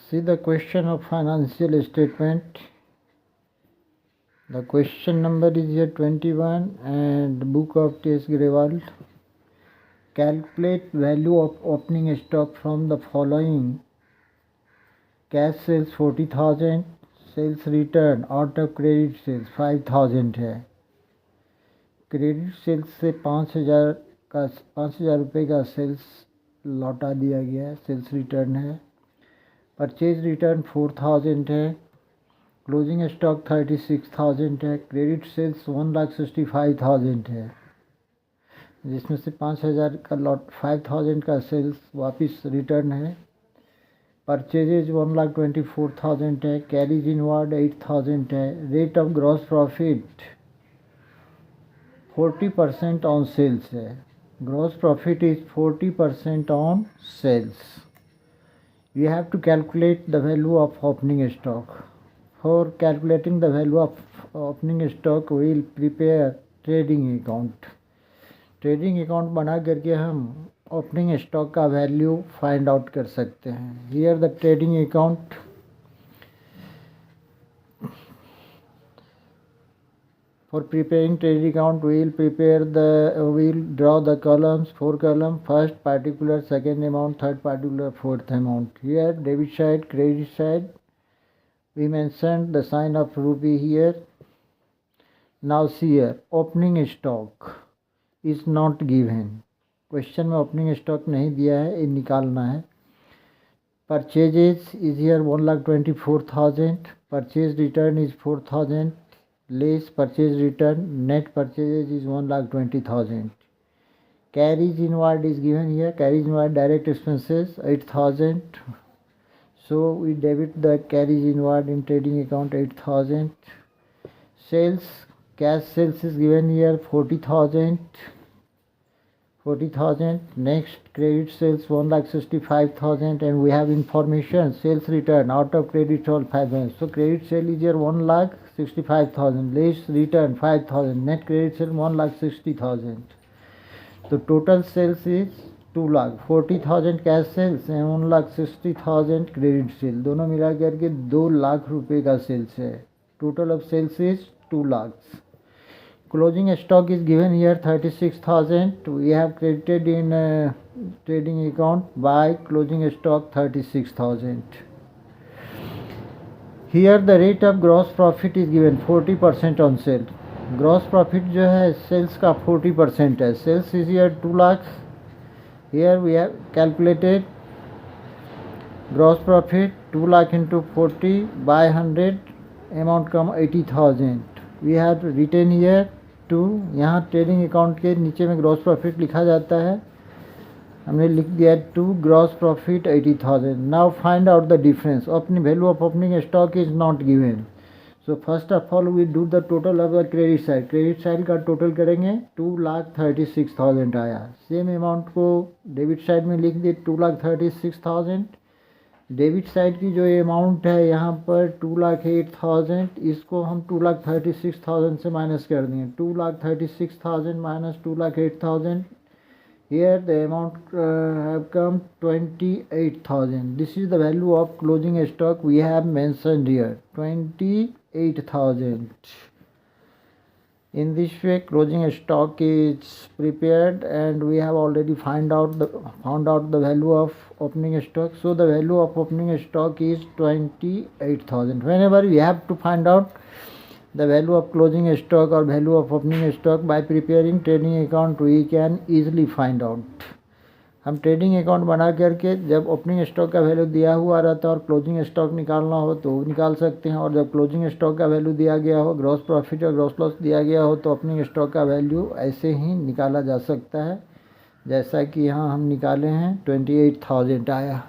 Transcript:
See the question of financial statement. The question number is here 21 and book of T.S. Grewal. Calculate value of opening stock from the following. Cash sales 40,000, sales return out of credit sales 5,000 है. Credit sales से 5,000 रुपये का sales लौटा दिया गया है, sales return है. Purchase return 4,000 है. क्लोजिंग स्टॉक 36,000 है. क्रेडिट सेल्स 1,65,000 है, जिसमें से 5,000 का 5,000 का सेल्स वापस रिटर्न है. परचेजेज 1,24,000 है. कैरीज इनवर्ड 8,000 है. Rate of gross profit 40% on sales है. Gross profit is 40% on sales. You have to calculate the value of opening stock. For calculating the value of opening stock, we will prepare trading account. Trading account बना करके हम opening stock का value find out कर सकते हैं. Here the trading account. For preparing trading account, we will draw the columns, 4 columns. First particular, second amount, third particular, fourth amount. Here debit side, credit side. We mentioned the sign of rupee here. Now see here, opening stock is not given. Question में opening stock नहीं दिया है, ये निकालना है. Purchases is here 1,24,000. Purchase return is 4,000. Less purchase return, net purchases is 1,20,000. Carriage inward is given here. Carriage inward direct expenses 8,000. So we debit the carriage inward in trading account 8,000. Sales, cash sales is given here 40,000. 40,000. Next credit sales 1,65,000 and we have information sales return out of credit all 5,000. So credit sale is here 1,65,000. Less return 5,000. Net credit sale 1,60,000. So total sales is 2 lakh. 40,000 cash sales and 1,60,000 credit sale. दोनों मिला करके 2 लाख रुपए का sales है. Total of sales is 2 lakhs. Closing stock is given here 36,000. We have credited in trading account by closing stock 36,000. Here the rate of gross profit is given 40% on sale. Gross profit जो है sales का 40% है. Sales is here 2 lakhs. Here we have calculated gross profit 2 lakh into 40 by 100. Amount come 80,000. We have written here 2. यहाँ trading account के नीचे में gross profit लिखा जाता है. हमने लिख दिया 2 gross profit 80,000. Now find out the difference. Opening value of opening stock is not given. So first of all we do the total of the credit side. Credit side का total करेंगे 2,36,000 आया. Same amount को debit side में लिख दिए 2,36,000. Debit side की जो amount है यहाँ पर 2,08,000, इसको हम 2,36,000 से माइनस कर दिए. 2,36,000 minus 2,08,000. Here the amount have come 28,000. This is the value of closing stock we have mentioned here 28,000. In this way closing stock is prepared and we have already found out the value of opening stock. So the value of opening stock is 28,000. Whenever we have to find out the value of closing stock or value of opening stock by preparing trading account we can easily find out. हम trading account बना करके जब opening stock का value दिया हुआ रहता है और क्लोजिंग स्टॉक निकालना हो तो निकाल सकते हैं. और जब क्लोजिंग स्टॉक का वैल्यू दिया गया हो, ग्रॉस प्रॉफिट और ग्रॉस लॉस दिया गया हो, तो ओपनिंग स्टॉक का वैल्यू ऐसे ही निकाला जा सकता है, जैसा कि यहाँ हम निकाले हैं 28,000 आया.